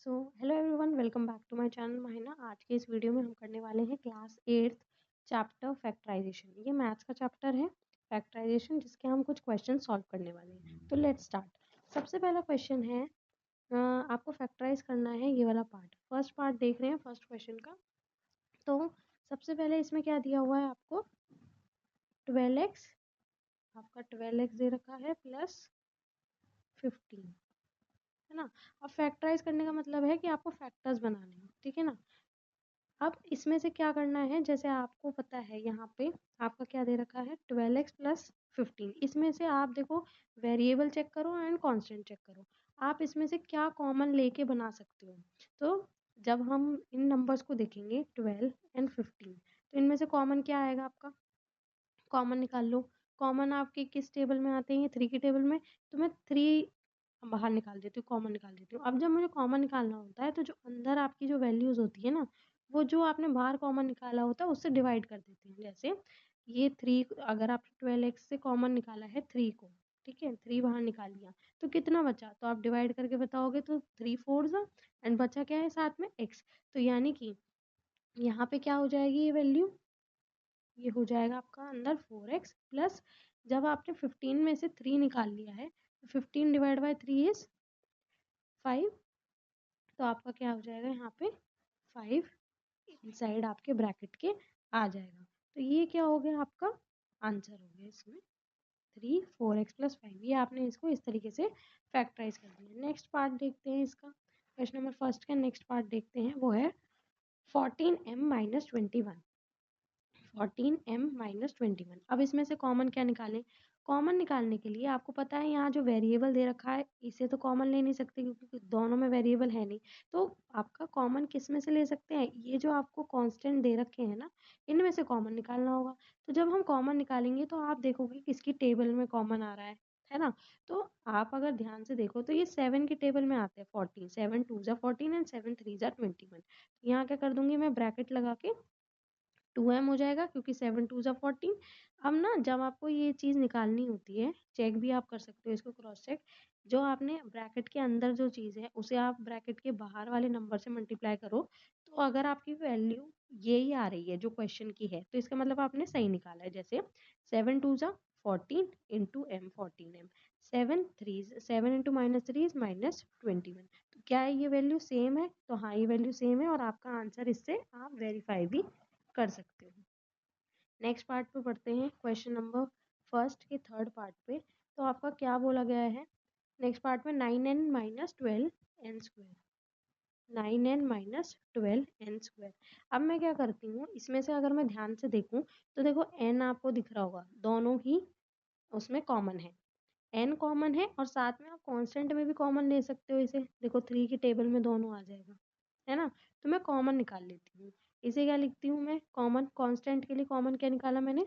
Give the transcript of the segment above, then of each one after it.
Hello everyone, welcome back to my channel Mahina. आज के इस वीडियो में हम करने वाले हैं क्लास 8th चैप्टर फैक्टराइजेशन। ये मैथ्स का चैप्टर है फैक्टराइजेशन, जिसके हम कुछ क्वेश्चन सॉल्व करने वाले हैं। तो लेट्स स्टार्ट। सबसे पहला क्वेश्चन है, आपको फैक्टराइज करना है ये वाला पार्ट। फर्स्ट पार्ट देख रहे हैं फर्स्ट क्वेश्चन का। तो सबसे पहले इसमें क्या दिया हुआ है आपको, 12x, आपका 12x दे रखा है प्लस 15, है ना। अब फैक्टराइज करने का मतलब है कि आपको फैक्टर्स बनाने हैं, ठीक है ना। अब इसमें से क्या करना है, जैसे आपको पता है यहाँ पे आपका क्या दे रखा है 12x प्लस 15। इसमें से आप देखो वेरिएबल चेक करो एंड कांस्टेंट चेक करो, आप इसमें से क्या कॉमन लेके बना सकते हो। तो जब हम इन नंबर्स को देखेंगे 12 एंड 15, तो इनमें से कॉमन क्या आएगा आपका, कॉमन निकाल लो। कॉमन आपके किस टेबल में आते हैं, 3 की टेबल में। तो मैं 3 बाहर निकाल देती हूँ, कॉमन निकाल देती हूँ। अब जब मुझे कॉमन निकालना होता है तो जो अंदर आपकी जो वैल्यूज होती है ना, वो जो आपने बाहर कॉमन निकाला होता है उससे डिवाइड कर देते हैं। जैसे ये 3, अगर आप 12x से कॉमन निकाला है 3 को, ठीक है, 3 बाहर निकाल लिया तो कितना बचा, तो आप डिवाइड करके बताओगे तो 3 4 एंड बचा क्या है साथ में x। तो यानी कि यहाँ पे क्या हो जाएगी ये वैल्यू, ये हो जाएगा आपका अंदर 4x प्लस, जब आपने 15 में से 3 निकाल लिया है तो 15 डिवाइड बाई 3 इज 5। तो आपका क्या हो जाएगा यहाँ पे 5 इनसाइड आपके ब्रैकेट के आ जाएगा। तो ये क्या हो गया, आपका आंसर हो गया इसमें 3 4x प्लस 5। ये आपने इसको इस तरीके से फैक्टराइज कर दिया। नेक्स्ट पार्ट देखते हैं इसका, क्वेश्चन नंबर फर्स्ट का नेक्स्ट पार्ट देखते हैं, वो है 14m माइनस 21। 14m minus 21। अब इसमें से कॉमन क्या निकालें, कॉमन निकालने के लिए आपको पता है यहाँ जो वेरिएबल दे रखा है इसे तो कॉमन ले नहीं सकते क्योंकि दोनों में वेरिएबल है नहीं। तो आपका कॉमन किस में से ले सकते हैं, ये जो आपको कांस्टेंट दे रखे हैं ना, इनमें से कॉमन निकालना होगा। तो जब हम कॉमन निकालेंगे तो आप देखोगे किसकी टेबल में कॉमन आ रहा है ना। तो आप अगर ध्यान से देखो तो ये 7 की टेबल में आते हैं 14, 7 2 जा 14 एंड 7 3 जा 21। यहाँ क्या कर दूंगी मैं, ब्रैकेट लगा के 2m हो जाएगा क्योंकि 7 2 जा 14। अब ना जब आपको ये चीज़ निकालनी होती है, चेक भी आप कर सकते हो इसको, क्रॉस चेक। जो आपने ब्रैकेट के अंदर जो चीज़ है उसे आप ब्रैकेट के बाहर वाले नंबर से मल्टीप्लाई करो, तो अगर आपकी वैल्यू यही आ रही है जो क्वेश्चन की है तो इसका मतलब आपने सही निकाला है। जैसे 7 2 जा 14 into M 14m, 7 into minus 3 is minus 21। तो क्या है ये वैल्यू सेम है, तो हाँ ये वैल्यू सेम है और आपका आंसर इससे आप वेरीफाई भी कर सकते हो। नेक्स्ट पार्ट पे पढ़ते हैं, क्वेश्चन नंबर फर्स्ट के थर्ड पार्ट पे। तो आपका क्या बोला गया है नेक्स्ट पार्ट में, 9n minus 12n square, 9n minus 12n square. अब मैं क्या करती हूँ, इसमें से अगर मैं ध्यान से देखूँ तो देखो n आपको दिख रहा होगा, दोनों ही उसमें कॉमन है, n कॉमन है और साथ में आप कांस्टेंट में भी कॉमन ले सकते हो। इसे देखो 3 की टेबल में दोनों आ जाएगा, है ना। तो मैं कॉमन निकाल लेती हूँ। इसे क्या लिखती हूँ मैं, कॉमन, कांस्टेंट के लिए कॉमन क्या निकाला मैंने,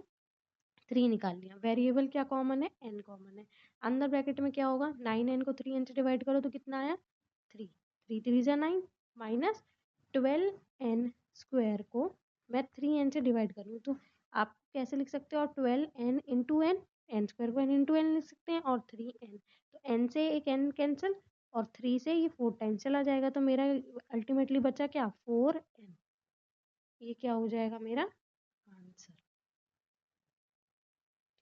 3 निकाल लिया। वेरिएबल क्या कॉमन है, n कॉमन है। अंदर ब्रैकेट में क्या होगा, 9n को 3n से डिवाइड करो तो कितना आया 3, 3 3 जा 9 माइनस 12n स्क्वायर को मैं 3n से डिवाइड करूँ तो आप कैसे लिख सकते हो, और 12n into N, N square को n इंटू एन लिख सकते हैं, और 3n, तो n से एक n कैंसिल और 3 से ये 4 टाइम्स चला जाएगा। तो मेरा अल्टीमेटली बचा क्या 4n, ये क्या हो जाएगा मेरा आंसर,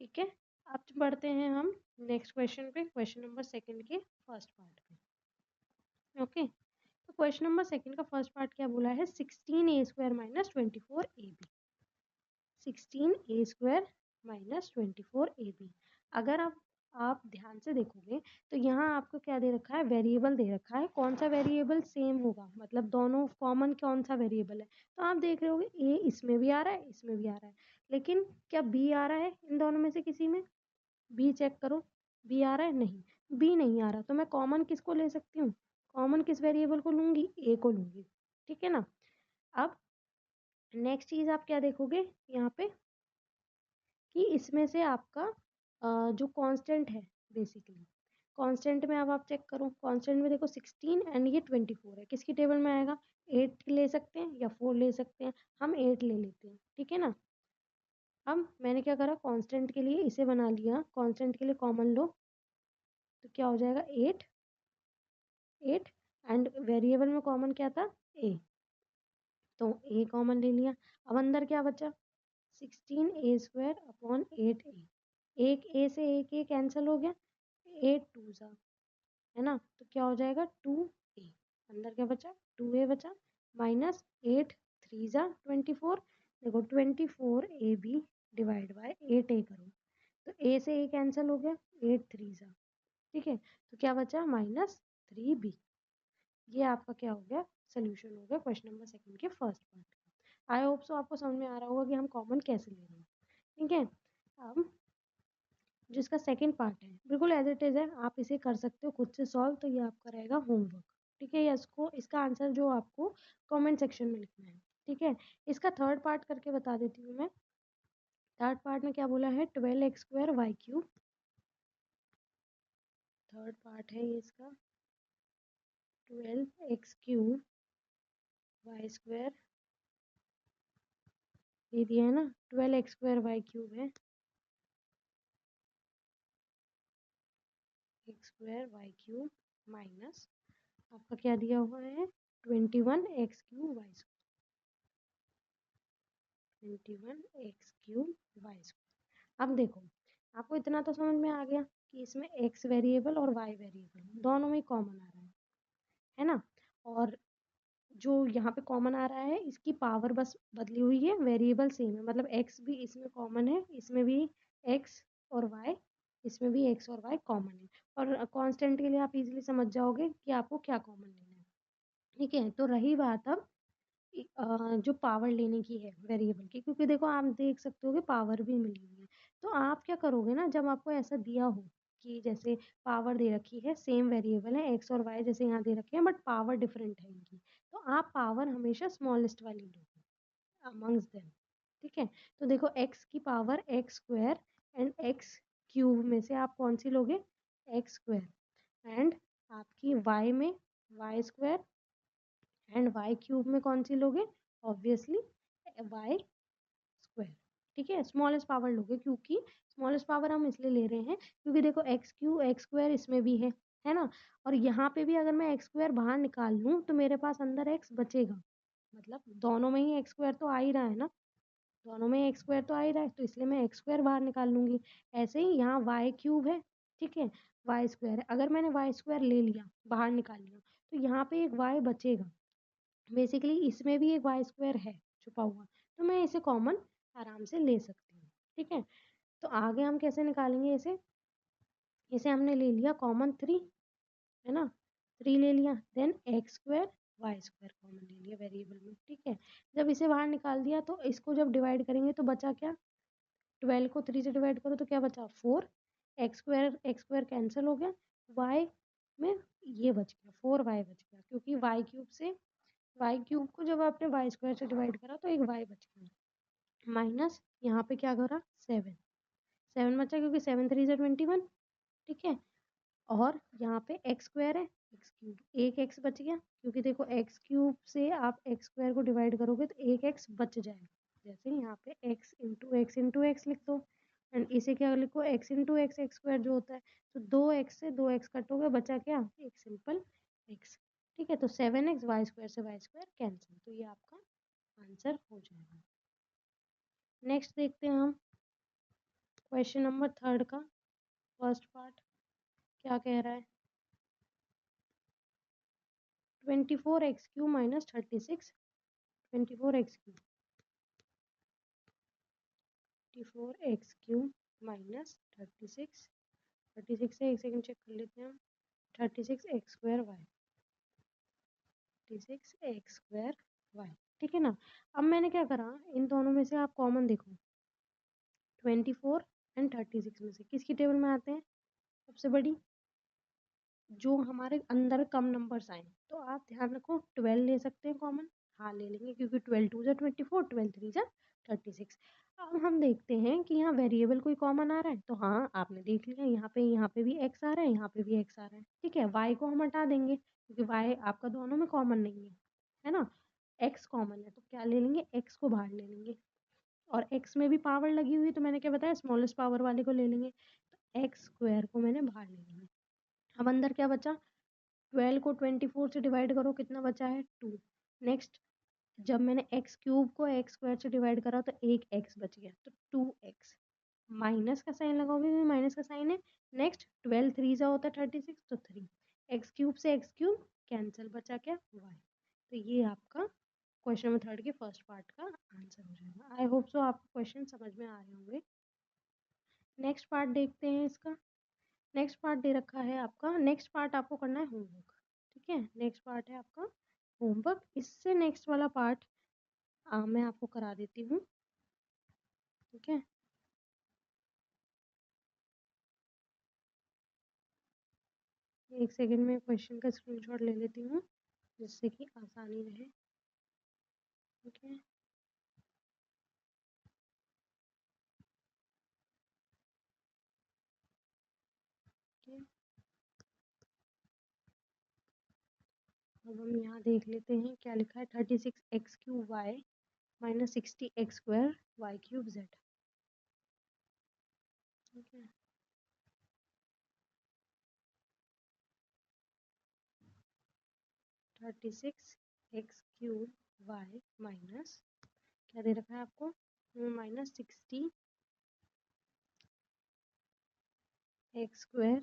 ठीक है। अब बढ़ते हैं हम नेक्स्ट क्वेश्चन पे, क्वेश्चन नंबर सेकंड के फर्स्ट पार्ट पे। ओके, तो क्वेश्चन नंबर सेकंड का फर्स्ट पार्ट क्या बोला है, 16a square minus 24ab, 16a square minus 24ab। अगर आप ध्यान से देखोगे तो यहाँ आपको क्या दे रखा है, वेरिएबल दे रखा है। कौन सा वेरिएबल सेम होगा, मतलब दोनों कॉमन कौन सा वेरिएबल है, तो आप देख रहे होगे ए इसमें भी आ रहा है इसमें भी आ रहा है, लेकिन क्या बी आ रहा है इन दोनों में से किसी में, बी चेक करो, बी आ रहा है, नहीं, बी नहीं आ रहा। तो मैं कॉमन किसको ले सकती हूँ, कॉमन किस वेरिएबल को लूंगी, ए को लूंगी, ठीक है ना। अब नेक्स्ट चीज आप क्या देखोगे यहाँ पे कि इसमें से आपका जो कांस्टेंट है, बेसिकली कांस्टेंट में अब आप चेक करो, कांस्टेंट में देखो 16 एंड ये 24 है, किसकी टेबल में आएगा, 8 ले सकते हैं या 4 ले सकते हैं, हम 8 ले लेते हैं, ठीक है ना। अब मैंने क्या करा, कांस्टेंट के लिए इसे बना लिया, कांस्टेंट के लिए कॉमन लो तो क्या हो जाएगा 8, 8 एंड वेरिएबल में कॉमन क्या था, ए, तो ए कॉमन ले लिया। अब अंदर क्या बचा, 16a² अपॉन 8a, एक ए से एक ए कैंसिल हो गया, 8 टू सा, है ना, तो क्या हो जाएगा 2a, अंदर क्या बचा 2a बचा, माइनस 8 3 सा 24, देखो 24ab डिवाइड बाय 8a करो, तो a से a कैंसिल हो गया, 8 3 सा, ठीक है, तो क्या बचा -3b। ये आपका क्या हो गया, सोल्यूशन हो गया क्वेश्चन नंबर सेकंड के फर्स्ट पार्ट का। आई होप सो आपको समझ में आ रहा होगा कि हम कॉमन कैसे ले रहे हैं, ठीक है। अब जिसका सेकंड पार्ट है बिल्कुल एज इट इज है, आप इसे कर सकते हो खुद से सॉल्व, तो ये आपका रहेगा होमवर्क, ठीक है, या इसको इसका आंसर जो आपको कमेंट सेक्शन में लिखना है, ठीक है। इसका थर्ड पार्ट करके बता देती हूँ मैं। थर्ड पार्ट में क्या बोला है, 12x² y³, थर्ड पार्ट है ये इसका, 12x³ y², ये दिया है ना 12x² y³ है, x² y³ माइनस आपका क्या दिया हुआ है 21x³ y², 21x³ y²। अब देखो आपको इतना तो समझ में आ गया कि इसमें x वेरिएबल और y वेरिएबल दोनों में कॉमन आ रहा है ना, और जो यहाँ पे कॉमन आ रहा है इसकी पावर बस बदली हुई है, वेरिएबल सेम है, मतलब x भी इसमें कॉमन है, इसमें भी x और y, इसमें भी x और y कॉमन है, और कांस्टेंट के लिए आप इजीली समझ जाओगे कि आपको क्या कॉमन लेना है, ठीक है। तो रही बात अब जो पावर लेने की है वेरिएबल की, क्योंकि देखो आप देख सकते हो कि पावर भी मिली हुई है, तो आप क्या करोगे ना, जब आपको ऐसा दिया हो कि जैसे पावर दे रखी है, सेम वेरिएबल है एक्स और वाई जैसे यहाँ दे रखे हैं, बट पावर डिफरेंट है इनकी, तो आप पावर हमेशा स्मॉलेस्ट वाली लोगे अमंग्स देम, ठीक है। तो देखो एक्स की पावर x² एंड x³ में से आप कौन सी लोगे, x², एंड आपकी y में y² एंड y³ में कौन सी लोगे, ऑब्वियसली y², ठीक है, स्मॉलेस्ट पावर लोगे, क्योंकि स्मॉलेस्ट पावर हम इसलिए ले रहे हैं क्योंकि देखो x² इसमें भी है ना, और यहाँ पे भी अगर मैं x² बाहर निकाल लूँ तो मेरे पास अंदर x बचेगा, मतलब दोनों में ही x² तो आ ही रहा है ना, दोनों में x² तो आ ही रहा है, तो इसलिए मैं x² बाहर निकाल लूंगी। ऐसे ही यहाँ y³ है, ठीक है, y² है, अगर मैंने y² ले लिया बाहर निकाल लिया तो यहाँ पे एक y बचेगा, बेसिकली इसमें भी एक y² है छुपा हुआ, तो मैं इसे कॉमन आराम से ले सकती हूँ, ठीक है। तो आगे हम कैसे निकालेंगे इसे, इसे हमने ले लिया कॉमन 3, है ना, 3 ले लिया, देन x² y² कॉमन ले लिया वेरिएबल में, ठीक है। जब इसे बाहर निकाल दिया तो इसको जब डिवाइड करेंगे तो बचा क्या, 12 को 3 से डिवाइड करो तो क्या बचा 4, x² कैंसिल हो गया, y में ये बच गया 4y बच गया, क्योंकि y³ से y³ को जब आपने y² से डिवाइड करा तो एक y बच गया, माइनस यहाँ पे क्या करा 7, 7 बचा क्योंकि 7 3 से 21, ठीक है, और यहाँ पे x² है, x³ एक x बच गया, क्योंकि देखो x³ से आप x² को डिवाइड करोगे तो एक x बच जाएगा, जैसे यहाँ पे x लिख दो, एंड इसे क्या लिखो x² जो होता है, तो 2x से 2x कट हो गया, बचा क्या एक सिंपल x, ठीक है, तो 7x y² से y² कैंसिल, तो ये आपका आंसर हो जाएगा। नेक्स्ट देखते हैं हम क्वेश्चन नंबर थर्ड का फर्स्ट पार्ट क्या कह रहा है, 24x³ minus 36, 24x³ 24x³ minus 36, 36 से एक सेकंड चेक कर लेते हैं हम, 36x² y, 36x² y, ठीक है ना। अब मैंने क्या करा, इन दोनों में से आप कॉमन देखो, 24 एंड 36 में से किसकी टेबल में आते हैं सबसे बड़ी, जो हमारे अंदर कम नंबर्स आए, तो आप ध्यान रखो 12 ले सकते हैं कॉमन, हाँ ले लेंगे, क्योंकि 12 2 जा 24, 12 3 जा 36। अब हम देखते हैं कि यहाँ वेरिएबल कोई कॉमन आ रहा है, तो हाँ आपने देख लिया, यहाँ पे भी x आ रहा है, यहाँ पे भी x आ रहा है, ठीक है, y को हम हटा देंगे क्योंकि y आपका दोनों में कॉमन नहीं है ना, x कॉमन है, तो क्या ले लेंगे, x को बाहर ले लेंगे, और x में भी पावर लगी हुई है, तो मैंने क्या बताया स्मॉलेस्ट पावर वाले को ले लेंगे, तो x² को मैंने बाहर ले लिया। अब अंदर क्या बचा 12 को 24 से डिवाइड करो, कितना बचा है 2। नेक्स्ट जब मैंने एक्स क्यूब को एक्स स्क्वायर से डिवाइड करा तो एक एक्स बच गया, तो 2x। माइनस का साइन लगाओगे क्योंकि माइनस का साइन है। नेक्स्ट 12 3 जा होता है 36, तो 3 एक्स क्यूब से एक्स क्यूब कैंसिल, बचा क्या y। तो ये आपका क्वेश्चन नंबर 3 के फर्स्ट पार्ट का आंसर हो जाएगा। आई होप सो आपको क्वेश्चन समझ में आ रहे होंगे। नेक्स्ट पार्ट देखते हैं इसका। नेक्स्ट पार्ट दे रखा है आपका, नेक्स्ट पार्ट आपको करना है होमवर्क, ठीक है। नेक्स्ट पार्ट है आपका होमवर्क। इससे नेक्स्ट वाला पार्ट मैं आपको करा देती हूँ, ठीक है। एक सेकंड में क्वेश्चन का स्क्रीनशॉट ले लेती हूँ जिससे कि आसानी रहे, ठीक है। अब हम यहाँ देख लेते हैं क्या लिखा है। 36x³ minus 60x² y³ z, ठीक है। 36x³ माइनस क्या दे रखा है आपको, माइनस 60x²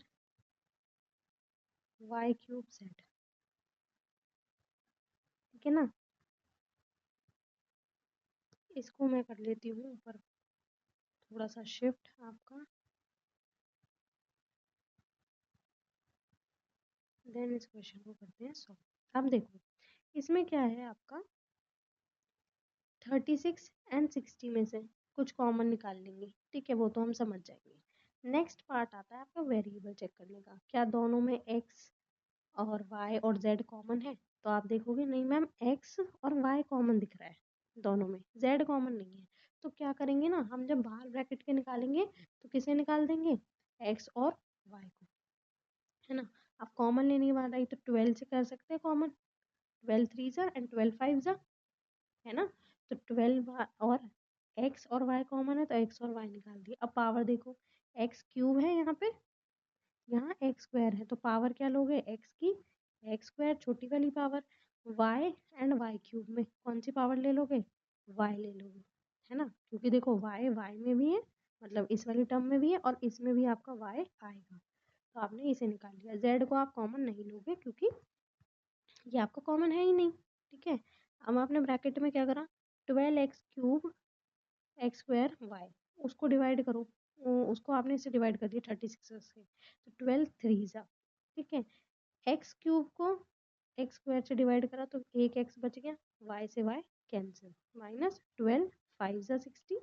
y³ z, ठीक है ना। इसको मैं कर लेती हूँ ऊपर थोड़ा सा शिफ्ट आपका, देन इस क्वेश्चन को करते हैं सॉल्व। अब देखो इसमें क्या है आपका, 36 एंड 60 में से कुछ कॉमन निकाल लेंगे, ठीक है, वो तो हम समझ जाएंगे। नेक्स्ट पार्ट आता है आपका वेरिएबल चेक करने का, क्या दोनों में x और y और z कॉमन है। तो आप देखोगे नहीं मैम x और y कॉमन दिख रहा है दोनों में, z कॉमन नहीं है। तो क्या करेंगे ना, हम जब बाहर ब्रैकेट के निकालेंगे तो किसे निकाल देंगे, x और y को, है ना। अब कॉमन लेने की बात आई तो 12 से कर सकते हैं कॉमन, 12 3 जा एंड 12 5 जा, है ना। तो 12 और x और y कॉमन है तो x और y निकाल दिए। अब पावर देखो, x क्यूब है यहाँ पे, यहाँ x स्क्वायर है, तो पावर क्या लोगे x की, x स्क्वायर छोटी वाली power, y and y cube में कौन सी पावर ले लोगे, y ले लोगे, है ना। क्योंकि देखो y y में भी है, मतलब इस वाली टर्म में भी है और इसमें भी आपका y आएगा, तो आपने इसे निकाल लिया। z को आप कॉमन नहीं लोगे क्योंकि ये आपका कॉमन है ही नहीं, ठीक है। अब आपने ब्रैकेट में क्या करा, 12x³ x² y, उसको डिवाइड करो, उसको आपने इसे डिवाइड कर दिया 36 से, तो 12 3 जा, ठीक है। x³ को x² से डिवाइड करा तो एक x बच गया, y से y कैंसिल, माइनस 12 5 जा 60,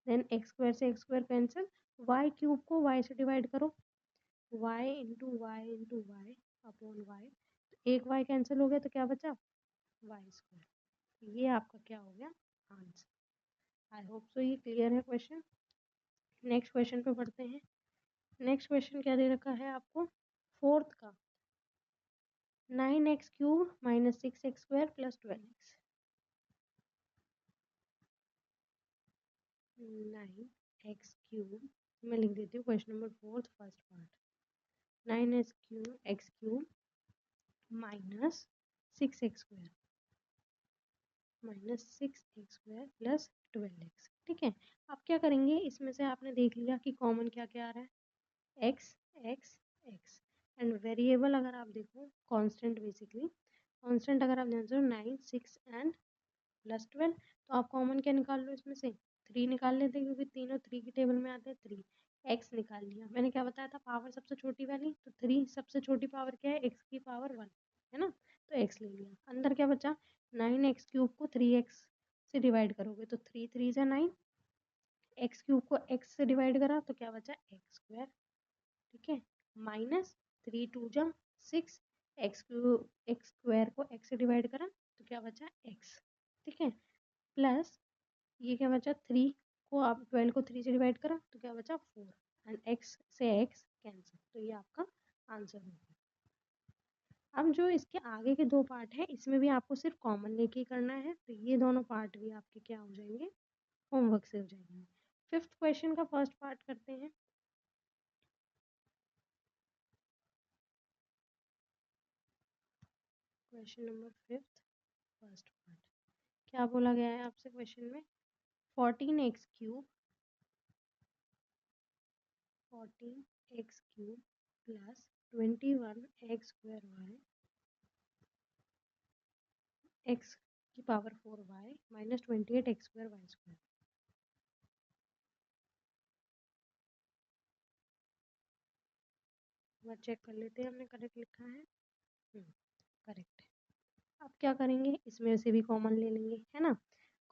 देन x² से x² कैंसिल, y³ को y से डिवाइड करो, y into Y into Y upon Y, एक y कैंसिल हो गया तो क्या बचा, y²। ये आपका क्या हो गया आंसर। आई होप सो ये क्लियर है क्वेश्चन। नेक्स्ट क्वेश्चन पे पढ़ते हैं। नेक्स्ट क्वेश्चन क्या दे रखा है आपको, फोर्थ का, 9x³ minus 6x² plus 12x। 9x³ मैं लिख देती हूँ question number fourth first part, 9x³ minus 6x² plus 12x, ठीक है। आप क्या करेंगे, इसमें से आपने देख लिया कि कॉमन क्या क्या आ रहा है, x x x, and variable अगर आप देखो कांस्टेंट, बेसिकली कांस्टेंट अगर आप जानते हो 9 6 एंड प्लस 12, तो आप कॉमन क्या निकाल लो इसमें से, 3 निकाल लेते हैं क्योंकि तीनों 3 की टेबल में आते हैं 3। x निकाल लिया, मैंने क्या बताया था, पावर सबसे छोटी वाली, तो 3 सबसे छोटी पावर क्या है, x की पावर 1, है ना। तो x ले लिया, अंदर क्या बचा, 9x³ को 3x से डिवाइड करोगे तो 3 3 जा 9, x³ को x से डिवाइड करा तो क्या बचा x², ठीक है, माइनस 3 2 जा 6, x² को x से डिवाइड करा तो क्या बचा x, ठीक है, प्लस ये क्या बचा, 3 को आप 12 को 3 से डिवाइड करा तो क्या बचा 4, एंड x से x कैंसिल, तो ये आपका आंसर हो गया। अब जो इसके आगे के दो पार्ट है इसमें भी आपको सिर्फ कॉमन लेके ही करना है, तो ये दोनों पार्ट भी आपके क्या हो जाएंगे, होमवर्क से हो जाएंगे। फिफ्थ क्वेश्चन का फर्स्ट पार्ट करते हैं। Question number 5 first part. क्या बोला गया है आपसे क्वेश्चन में? 14x³ 14x³ plus 21x² x की पावर 4y माइनस 28x²y²। बार चेक कर लेते हैं हमने करेक्ट लिखा है। करेक्ट है। अब क्या करेंगे, इसमें से भी कॉमन ले लेंगे, है ना।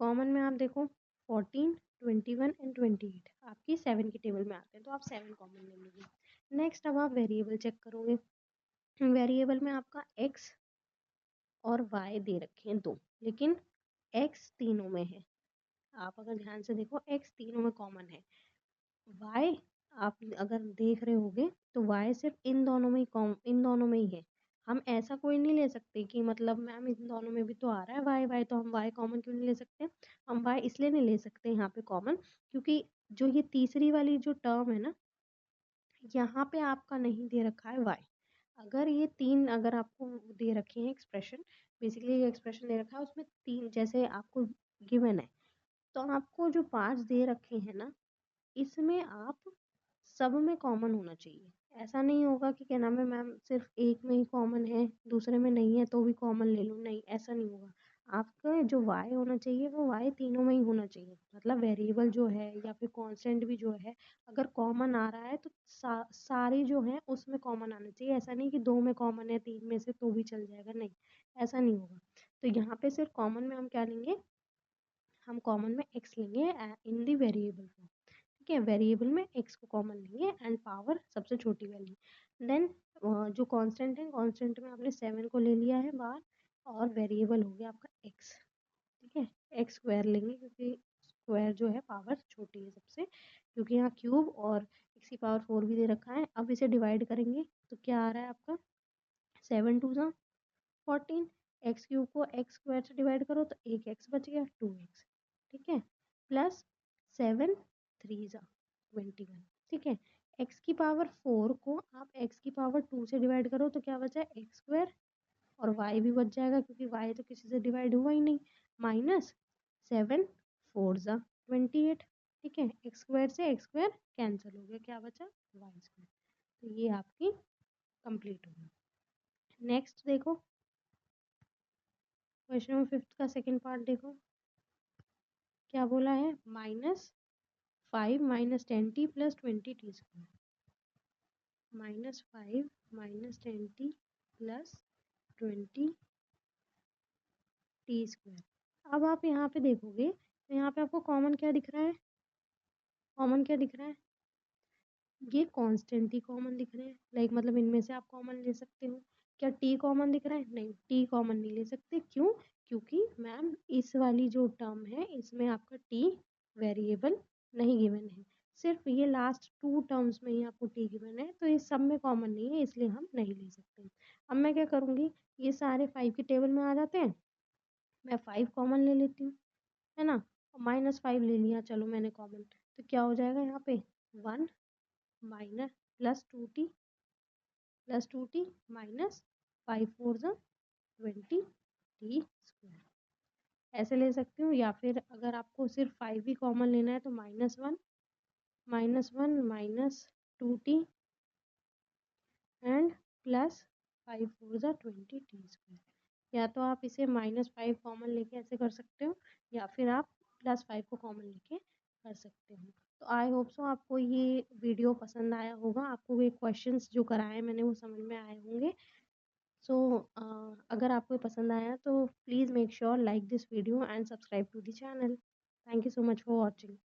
कॉमन में आप देखो 14, 21 एंड 28 आपकी 7 की टेबल में आते हैं, तो आप 7 कॉमन ले लीजिए। नेक्स्ट अब आप वेरिएबल चेक करोगे। वेरिएबल में आपका x और y दे रखे हैं 2, लेकिन x तीनों में है। आप अगर ध्यान से देखो x तीनों में कॉमन है। y आप अगर देख रहे होगे तो y सिर्फ इन दोनों में ही है। हम ऐसा कोई नहीं ले सकते कि मतलब मैम इन दोनों में भी तो आ रहा है y तो हम y कॉमन क्यों नहीं ले सकते। हम y इसलिए नहीं ले सकते यहाँ पे कॉमन, क्योंकि जो ये तीसरी वाली जो टर्म है ना, यहाँ पे आपका नहीं दे रखा है y। अगर ये तीन अगर आपको दे रखे हैं एक्सप्रेशन, बेसिकली ये एक्सप्रेशन दे रखा है उसमें तीन जैसे आपको गिवन है, तो आपको जो 5 दे रखे हैं ना, इसमें आप सब में कॉमन होना चाहिए। ऐसा नहीं होगा कि क्या नाम है मैम सिर्फ एक में ही कॉमन है दूसरे में नहीं है तो भी कॉमन ले लूँ, नहीं ऐसा नहीं होगा। आपका जो y होना चाहिए वो y तीनों में ही होना चाहिए। मतलब वेरिएबल जो है या फिर कांस्टेंट भी जो है, अगर कॉमन आ रहा है तो सारी जो है उसमें कॉमन आना चाहिए। ऐसा नहीं कि 2 में कॉमन है 3 में से तो भी चल जाएगा, नहीं ऐसा नहीं होगा। तो यहाँ पे सिर्फ कॉमन में हम क्या लेंगे, हम कॉमन में x लेंगे इन दी वेरिएबल फॉर्म। ठीक है, वेरिएबल में x को कॉमन लेंगे एंड पावर सबसे छोटी वैल्यू। देन जो कांस्टेंट है, कांस्टेंट में आपने 7 को ले लिया है बाहर और वेरिएबल हो गया आपका x। ठीक है, x स्क्वायर लेंगे क्योंकि स्क्वायर जो है पावर छोटी है सबसे, क्योंकि यहाँ क्यूब और x की पावर 4 भी दे रखा है। अब इसे डिवाइड करेंगे तो क्या आ रहा है आपका 7 2 ज़ा 14, एक्स क्यूब को एक्स स्क्वायर से डिवाइड करो तो एक एक्स बच गया 2x। ठीक है, प्लस 7 3 ज़ा 21। ठीक है, x की पावर 4 को आप x की पावर 2 से डिवाइड करो तो क्या बचा एक्स स्क्वायर, और y भी बच जाएगा क्योंकि y तो किसी से डिवाइड हुआ ही नहीं, माइनस 7 4 ज़ा 28। ठीक है, एक्स स्क्वायर से एक्स स्क्वायर कैंसिल हो गया, क्या बचा वाई स्क्वायर। तो ये आपकी कंप्लीट होगी। नेक्स्ट देखो क्वेश्चन नंबर 5 का सेकंड पार्ट देखो। क्या बोला है, -5 - 10t + 20t²। -5 - 10t + 20t²। अब आप यहाँ पे देखोगे तो यहाँ पे आपको कॉमन क्या दिख रहा है, कॉमन क्या दिख रहा है, ये कांस्टेंट ही कॉमन दिख रहे हैं। लाइक मतलब इनमें से आप कॉमन ले सकते हो। क्या टी कॉमन दिख रहा है, नहीं टी कॉमन नहीं ले सकते। क्यों, क्योंकि मैम इस वाली जो टर्म है इसमें आपका टी वेरिएबल नहीं गिवन है, सिर्फ ये लास्ट 2 टर्म्स में ही आपको टी गिवन है, तो इस सब में कॉमन नहीं है इसलिए हम नहीं ले सकते। अब मैं क्या करूँगी, ये सारे 5 की टेबल में आ जाते हैं, मैं 5 कॉमन ले लेती हूँ, है ना। -5 ले लिया चलो मैंने कॉमन, तो क्या हो जाएगा यहाँ पे 1 माइनस +2t माइनस 5 4 ज़ा 20t²। ऐसे ले सकती हूँ, या फिर अगर आपको सिर्फ 5 ही कॉमन लेना है तो -1 -2t एंड +5 4 ज़ा 20t²। या तो आप इसे -5 कॉमन लेके ऐसे कर सकते हो, या फिर आप +5 को कॉमन लेके कर सकते हो। तो आई होप सो आपको ये वीडियो पसंद आया होगा, आपको ये क्वेश्चंस जो कराए मैंने वो समझ में आए होंगे। सो अगर आपको पसंद आया तो please make sure like this video and subscribe to the channel. Thank you so much for watching.